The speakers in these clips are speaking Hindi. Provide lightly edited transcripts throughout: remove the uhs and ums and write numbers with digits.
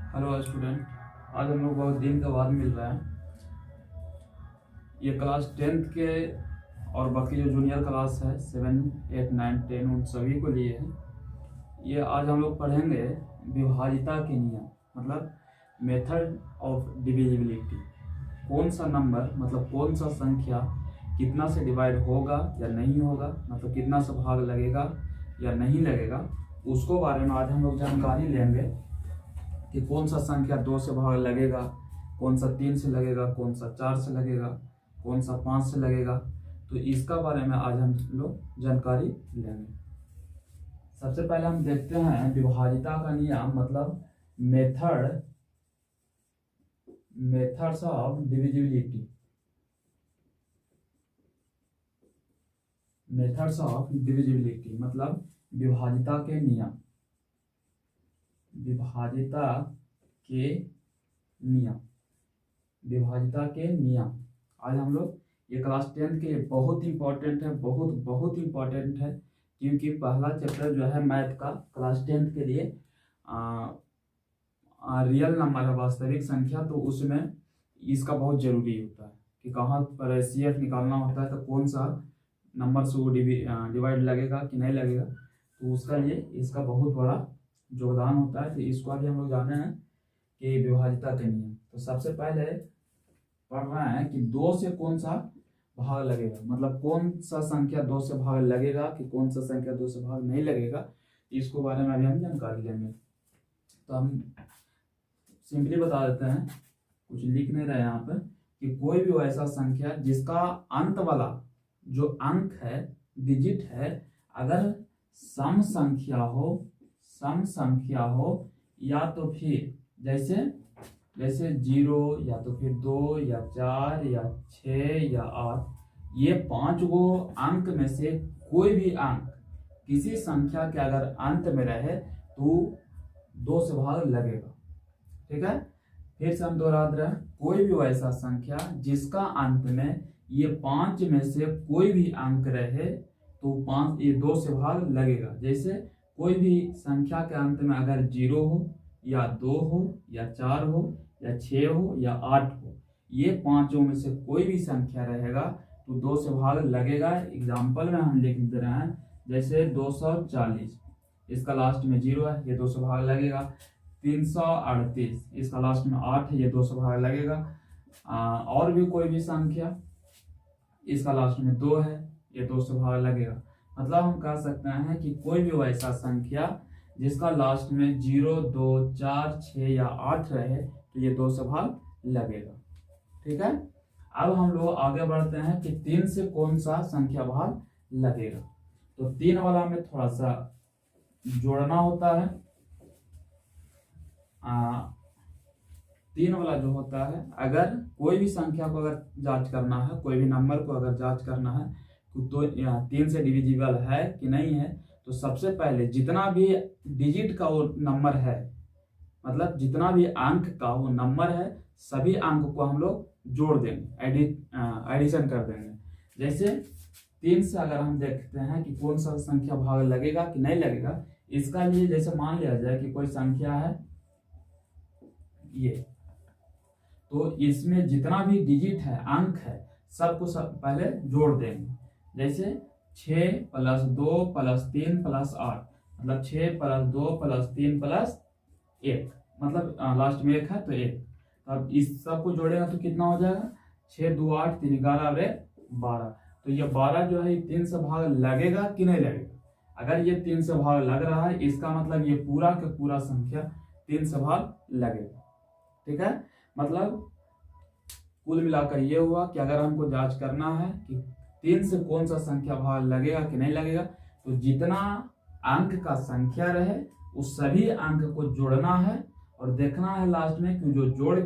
Hello student. आज हम लोग बहुत दिन के बाद मिल रहे हैं। ये क्लास 10th के और बाकी जो जूनियर क्लास है 7, 8, 9, 10 उन सभी को लिए है। ये आज हम लोग पढ़ेंगे विभाज्यता के नियम, मतलब मेथड ऑफ डिविजिबिलिटी। कौन सा नंबर, मतलब कौन सा संख्या कितना से डिवाइड होगा या नहीं होगा, मतलब कितना सा भाग लगेगा या नहीं लगेगा, उसको बारे में आज हम लोग जानकारी लेंगे कि कौन सा संख्या 2 से भाग लगेगा, कौन सा 3 से लगेगा, कौन सा 4 से लगेगा, कौन सा 5 से लगेगा। तो इसका बारे में आज हम लोग जानकारी लेंगे। सबसे पहले हम देखते हैं विभाज्यता का नियम, मतलब methods of divisibility. Methods of divisibility मतलब विभाज्यता के नियम। विभाज्यता के नियम, विभाज्यता के नियम आज हम लोग, ये क्लास 10 के लिए बहुत इंपॉर्टेंट है, बहुत इंपॉर्टेंट है, क्योंकि पहला चैप्टर जो है मैथ का क्लास 10 के लिए रियल नंबर है, वास्तविक संख्या। तो उसमें इसका बहुत जरूरी होता है कि कहाँ पर CF निकालना होता है, तो कौन सा नंबर से वो डिवाइड लगेगा कि नहीं लगेगा, तो उसका लिए इसका बहुत बड़ा योगदान होता है। तो इसको अभी हम लोग जाने हैं कि विभाज्यता के नियम। तो सबसे पहले पढ़ रहे हैं कि 2 से कौन सा भाग लगेगा, मतलब कौन सा संख्या 2 से भाग लगेगा कि कौन सा संख्या 2 से भाग नहीं लगेगा, इसको बारे में अभी हम जानकारी लेंगे। तो हम सिंपली बता देते हैं, कुछ लिख नहीं रहे यहाँ पर, कि कोई भी ऐसा संख्या जिसका अंत वाला जो अंक है, डिजिट है, अगर सम संख्या हो या तो फिर जैसे 0 या तो फिर 2 या 4 या 6 या 8, ये 5 गो अंक में से कोई भी अंक किसी संख्या के अगर अंत में रहे तो 2 से भाग लगेगा। ठीक है, फिर से हम दोहरा रहे हैं, कोई भी ऐसा संख्या जिसका अंत में ये 5 में से कोई भी अंक रहे तो ये 2 से भाग लगेगा। जैसे कोई भी संख्या के अंत में अगर 0 हो या 2 हो या 4 हो या 6 हो या 8 हो, ये 5 में से कोई भी संख्या रहेगा तो 2 से भाग लगेगा। एग्जाम्पल में हम लिख दे रहे हैं, जैसे 240, इसका लास्ट में 0 है, ये 2 से भाग लगेगा। 338, इसका लास्ट में 8 है, ये 2 से भाग लगेगा। और भी कोई भी संख्या, इसका लास्ट में 2 है, ये 2 से भाग लगेगा। मतलब हम कह सकते हैं कि कोई भी वैसा संख्या जिसका लास्ट में 0, 2, 4, 6 या 8 रहे तो ये 2 से भाग लगेगा। ठीक है, अब हम लोग आगे बढ़ते हैं कि 3 से कौन सा संख्या भाग लगेगा। तो 3 वाला में थोड़ा सा जोड़ना होता है। 3 वाला जो होता है, अगर कोई भी संख्या को अगर जांच करना है, कोई भी नंबर को अगर जांच करना है तो 3 से डिविजिबल है कि नहीं है, तो सबसे पहले जितना भी डिजिट का वो नंबर है, मतलब जितना भी अंक का वो नंबर है, सभी अंक को हम लोग जोड़ देंगे, एडिशन कर देंगे। जैसे 3 से अगर हम देखते हैं कि कौन सा संख्या भाग लगेगा कि नहीं लगेगा, इसका लिए जैसे मान लिया जाए कि कोई संख्या है ये, तो इसमें जितना भी डिजिट है, अंक है, सबको पहले जोड़ देंगे। जैसे 6 + 2 + 3 + 8, मतलब 6 + 2 + 3 + 1, मतलब लास्ट में 1 है तो 1। अब इस सबको जोड़ेगा तो कितना हो जाएगा, 6, 2, 8, 3, 11 और 1, 12। तो ये 12 जो है 3 से भाग लगेगा कि नहीं लगेगा। अगर ये 3 से भाग लग रहा है, इसका मतलब ये पूरा का पूरा संख्या 3 से भाग लगेगा। ठीक है, मतलब कुल मिलाकर ये हुआ कि अगर हमको जांच करना है कि 3 से कौन सा संख्या भाग लगेगा कि नहीं लगेगा, तो जितना अंक का संख्या रहे उस सभी अंक को जोड़ना है और देखना है लास्ट में कि जो जोड़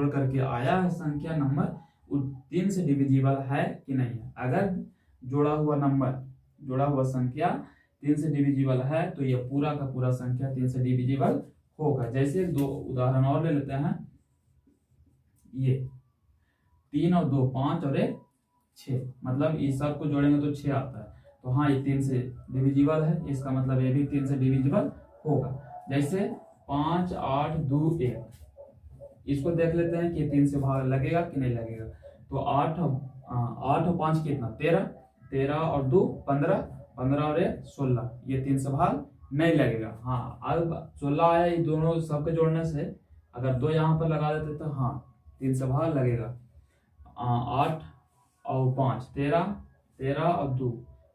करके आया है संख्या नंबर, वो 3 से डिविजिबल है कि नहीं है। अगर जोड़ा हुआ संख्या 3 से डिविजिबल है तो ये पूरा का पूरा संख्या 3 से डिविजिबल होगा। जैसे 2 उदाहरण और ले लेते हैं, ये 3 और 2 5 और 1 6, मतलब इस सब को जोड़ेंगे तो 6 आता है। तो हाँ, ये 3 से डिविजिबल है, इसका मतलब ये भी 3 से डिविजिबल होगा। जैसे 5 8 2 1। इसको देख लेते हैं कि 3 से भाग लगेगा कि नहीं लगेगा। तो 8 और 5 कितना 13, 13 और 2 15, 15 और 1 16, ये 3 से भाग नहीं लगेगा। हाँ अब 16 आया, ये दोनों सबके जोड़ने से अगर 2 यहाँ पर लगा देते तो हाँ 3 से भाग लगेगा। 8 और 5 13, 13 और 2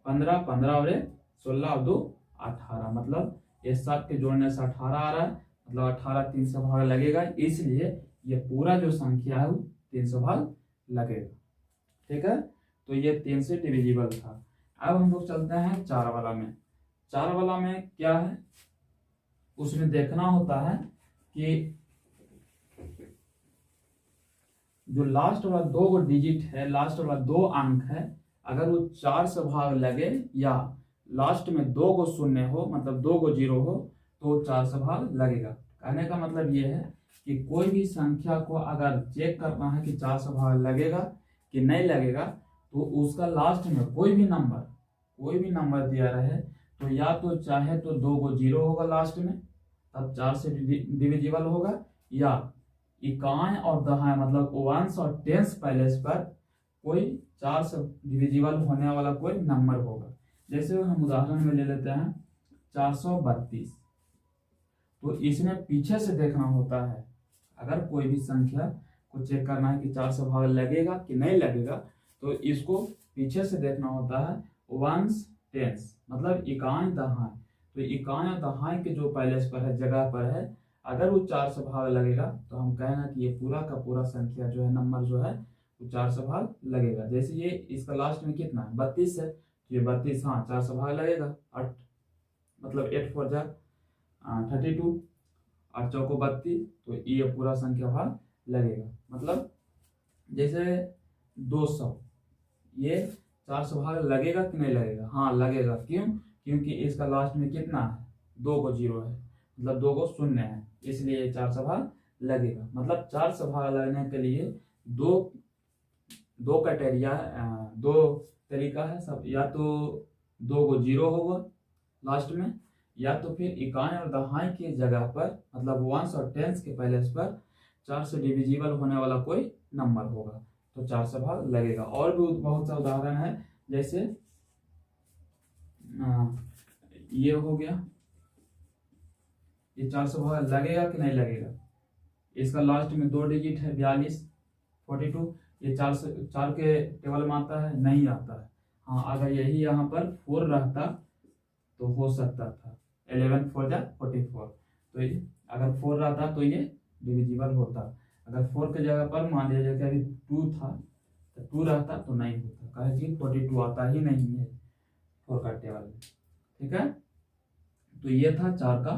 15, 15 और 1 16 और 2 18, मतलब ये सब के जोड़ने से 18 आ रहा है, मतलब 18 3 से भाग लगेगा, इसलिए ये पूरा जो संख्या है वो 3 से भाग लगेगा। ठीक है, तो ये 3 से डिविजिबल था। अब हम लोग चलते हैं 4 वाला में। 4 वाला में क्या है, उसमें देखना होता है कि जो लास्ट वाला 2 डिजिट है, लास्ट वाला 2 अंक है, अगर वो 4 से भाग लगे या लास्ट में 2 शून्य हो, मतलब 2 जीरो हो, तो 4 से भाग लगेगा। कहने का मतलब ये है कि कोई भी संख्या को अगर चेक करना है कि 4 से भाग लगेगा कि नहीं लगेगा, तो उसका लास्ट में कोई भी नंबर दिया रहे, तो या तो चाहे तो 2 जीरो होगा लास्ट में, तब 4 से डिविजिबल होगा, या इकाई और दहाई मतलब वंस और टेंस पैलेस पर कोई 4 से डिविजिबल होने वाला कोई नंबर होगा। जैसे हम उदाहरण में ले लेते हैं 432, तो इसमें पीछे से देखना होता है। अगर कोई भी संख्या को चेक करना है कि 4 से भाग लगेगा कि नहीं लगेगा, तो इसको पीछे से देखना होता है। वंस टेंस मतलब इकाई दहाई, तो इकाई और दहाई के जो पैलेस पर है, जगह पर है, अगर वो 4 से भाग लगेगा तो हम कहेंगे कि ये पूरा का पूरा संख्या जो है, नंबर जो है वो 4 से भाग लगेगा। जैसे ये इसका लास्ट में कितना है 32 है, तो ये 32 हाँ 4 से भाग लगेगा। 8 मतलब 8 4 जा 32, 8 चौको 32, तो ये पूरा संख्या भाग लगेगा। मतलब जैसे 200, ये 4 से भाग लगेगा कि नहीं लगेगा, हाँ लगेगा। क्यों, क्योंकि इसका लास्ट में कितना है 2 जीरो है, मतलब 2 शून्य है, इसलिए 4 से भाग लगेगा। मतलब 4 से भाग लगने के लिए दो क्राइटेरिया, 2 तरीका है सब, या तो 2 जीरो होगा लास्ट में, या तो फिर इकाई और दहाई की जगह पर मतलब वंस और टेंस के पैलेस पर 4 से डिविजिबल होने वाला कोई नंबर होगा, तो 4 से भाग लगेगा। और भी बहुत सा उदाहरण है, जैसे ये हो गया, ये 4 से भाग लगेगा कि नहीं लगेगा। इसका लास्ट में 2 डिजिट है 42 42, ये 4 के टेबल में आता है, नहीं आता है। हाँ अगर यही यहाँ पर 4 रहता तो हो सकता था, 11 4 जा 44, तो ये अगर 4 रहता तो ये डिविजिबल होता। अगर 4 के जगह पर मान लीजिए कि अभी 2 था, तो 2 रहता तो नहीं होता, कहे कि 42 आता ही नहीं है 4 का टेबल में। ठीक है, तो ये था 4 का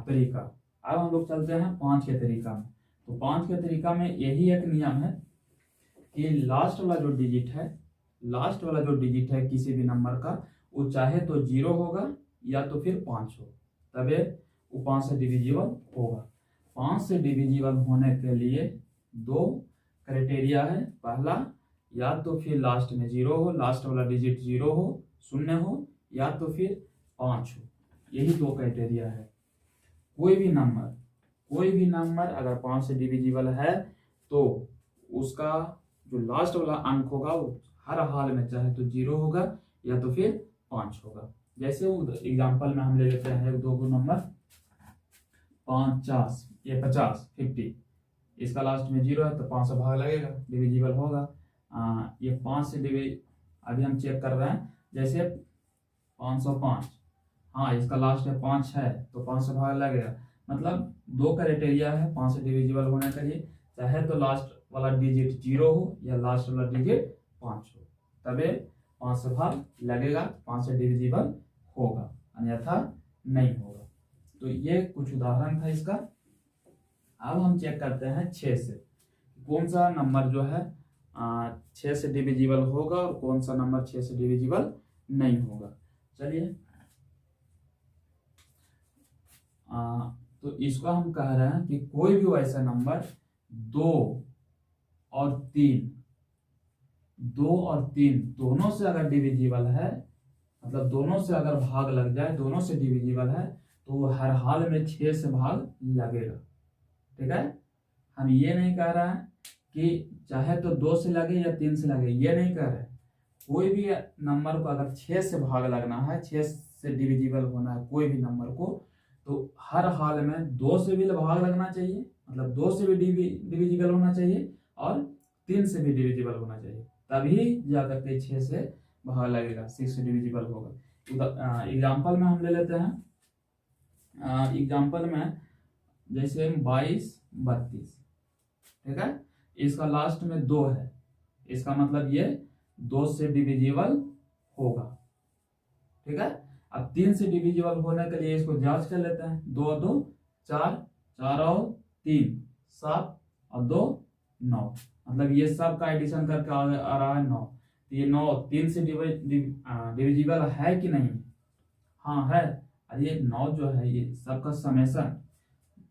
तरीका। अब हम लोग चलते हैं 5 के तरीका में। तो 5 के तरीका में यही एक नियम है कि लास्ट वाला जो डिजिट है किसी भी नंबर का, वो चाहे तो 0 होगा या तो फिर 5 हो, तबे वो 5 से डिविजिबल होगा। 5 से डिविजिबल होने के लिए 2 क्राइटेरिया है। पहला, या तो फिर लास्ट में 0 हो, लास्ट वाला डिजिट 0 हो, 0 हो, या तो फिर 5 हो, यही 2 क्राइटेरिया है। कोई भी नंबर अगर 5 से डिविजिबल है तो उसका जो लास्ट वाला अंक होगा वो हर हाल में चाहे तो 0 होगा या तो फिर 5 होगा। जैसे एग्जांपल में हम ले लेते हैं 2 नंबर 50, ये 50 इसका लास्ट में 0 है तो 5 से भाग लगेगा, डिविजिबल होगा। ये 5 से अभी हम चेक कर रहे हैं, जैसे 505, हाँ इसका लास्ट में 5 है तो 5 से भाग लगेगा। मतलब 2 क्राइटेरिया है 5 से डिविजिबल होने के लिए, चाहे तो लास्ट वाला डिजिट 0 हो या लास्ट वाला डिजिट 5 हो, तबे 5 से भाग लगेगा, 5 से डिविजिबल होगा, अन्यथा नहीं होगा। तो ये कुछ उदाहरण था इसका। अब हम चेक करते हैं 6 से, कौन सा नंबर जो है 6 से डिविजिबल होगा और कौन सा नंबर 6 से डिविजिबल नहीं होगा। चलिए, तो इसको हम कह रहे हैं कि कोई भी वैसा नंबर 2 और 3 दोनों से अगर डिविजिबल है, मतलब दोनों से अगर भाग लग जाए, दोनों से डिविजिबल है, तो हर हाल में 6 से भाग लगेगा। ठीक है, हम ये नहीं कह रहे हैं कि चाहे तो 2 से लगे या 3 से लगे, ये नहीं कह रहे। कोई भी नंबर को अगर 6 से भाग लगना है, 6 से डिविजिबल होना है कोई भी नंबर को, तो हर हाल में 2 से भी भाग लगना चाहिए, मतलब 2 से भी डिविजिबल होना चाहिए और 3 से भी डिविजिबल होना चाहिए, तभी जाकर के 6 से भाग लगेगा, 6 से डिविजिबल होगा। एग्जाम्पल में हम ले लेते हैं, एग्जाम्पल में जैसे 22, 32, ठीक है, इसका लास्ट में 2 है, इसका मतलब ये 2 से डिविजिबल होगा। ठीक है, अब 3 से डिविजिबल होने के लिए इसको जांच कर लेते हैं। 2 और 2 4, 4 और 3 7 और 2 9, मतलब ये सब का एडिशन करके आ रहा है 9। तो ये 9 3 से डिविजिबल है कि नहीं? हाँ है। और ये 9 जो है ये सबका समेशन,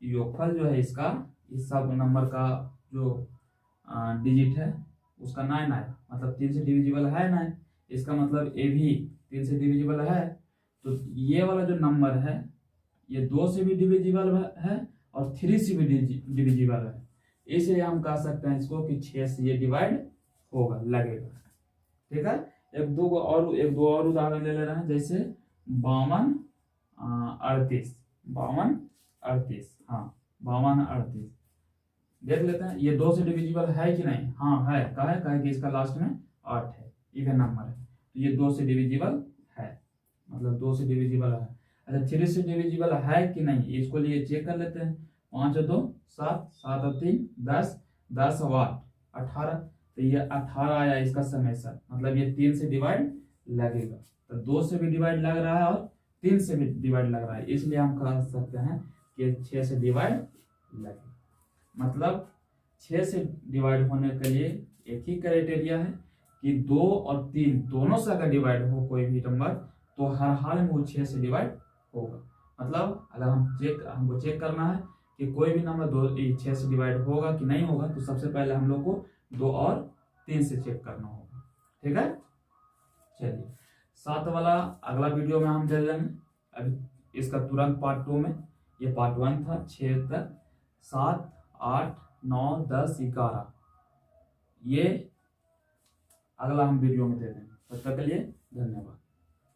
योगफल जो है इसका, इस सब नंबर का जो डिजिट है उसका 9 आया, मतलब 3 से डिविजिबल है 9। इसका मतलब ए भी 3 से डिविजिबल है। तो ये वाला जो नंबर है ये 2 से भी डिविजिबल है और 3 से भी डिविजिबल है, इसलिए हम कह सकते हैं इसको कि 6 से ये डिवाइड होगा, लगेगा। ठीक है, एक दो और उदाहरण ले रहे हैं, जैसे 52, 38, 52, 38, हाँ 52, 38 देख लेते हैं। ये 2 से डिविजिबल है कि नहीं? हाँ है। कहे कि इसका लास्ट में 8 है, इवन नंबर है, तो ये 2 से डिविजिबल है, मतलब 2 से डिविजिबल है। अच्छा 3 से डिविजिबल है कि नहीं, इसको लिए चेक कर लेते हैं। 5 और 2 7, 7 और 3 10, 10 और 8 18, तो ये 18 आया इसका समेशन, मतलब ये 3 से डिवाइड लगेगा। तो 2 से भी डिवाइड लग रहा है और 3 से भी डिवाइड लग रहा है, इसलिए हम कह सकते हैं कि 6 से डिवाइड लगेगा। मतलब 6 से डिवाइड होने के लिए एक ही क्राइटेरिया है कि 2 और 3 दोनों से अगर डिवाइड हो कोई भी नंबर, तो हर हाल में वो 6 से डिवाइड होगा। मतलब अगर हमको चेक करना है कि कोई भी नंबर 6 से डिवाइड होगा कि नहीं होगा, तो सबसे पहले हम लोग को 2 और 3 से चेक करना होगा। ठीक है, चलिए 7 वाला अगला वीडियो में हम दे देंगे। अभी इसका तुरंत पार्ट 2 में, ये पार्ट 1 था 6 तक, 7 8 9 10 11, ये अगला हम वीडियो में दे देंगे। तब तक के लिए धन्यवाद।